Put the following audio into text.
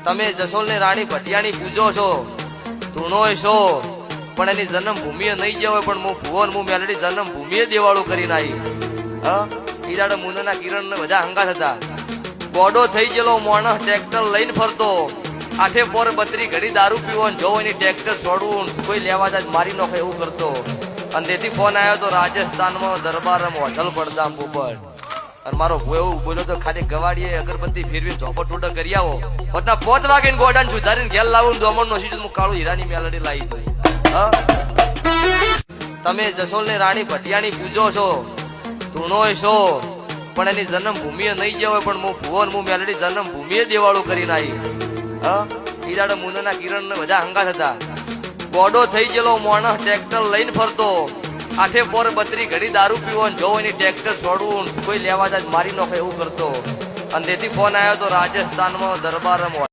તમે જસોલની રાણી ભટિયાની પૂજો છો, ધૂણોય છો, પણ એની જન્મભૂમિએ નહીં જવાય. પણ હું ભુવન હું મેલડી જન્મભૂમિએ દેવાળું કરીને આવી. ઈદાડે મુનના કિરણ ને બધા હંગાત હતા. ગોડો થઈ ગયેલો માણસ ટ્રેક્ટર લઈને ફરતો, આઠે પોર 32 ઘડી દારૂ પીવો જો એની ટ્રેક્ટર છોડવું કોઈ લેવા જાય મારી નાખે એવું કરતો. અને તેથી ફોન આવ્યો તો રાજસ્થાનમાં દરબારમાં હોટલ પડતા પોપટ. અને મારો એવું બોલ્યો તો ખાલી ગવાડીએ અગરબત્તી ફેરવી ચોપટ ટોટો કરી આવો. પટના 5 વાગે ગોડાને સુધારીને ઘેર લાવું દોમણ નો સીધું હું કાળું હીરાની મેલડી લાવી દઉં. તમે જસોલની રાણી ભટિયાની પૂજો છો, ધૂણોય છો, પણ એની જન્મભૂમિએ નહીં જવાય. પણ હું ભુવન હું મેલડી જન્મભૂમિએ દેવાળું કરીને આવી. ઈદાડે મુનના કિરણ ને બધા હંગાત હતા. ગોડો થઈ ગયેલો માણસ ટ્રેક્ટર લઈને ફરતો, આઠે પોર 32 ઘડી દારૂ પીવો જો એની ટ્રેક્ટર છોડવું કોઈ લેવા જાય મારી નાખે એવું કરતો. અને તેથી ફોન આવ્યો તો રાજસ્થાનમાં દરબારમાં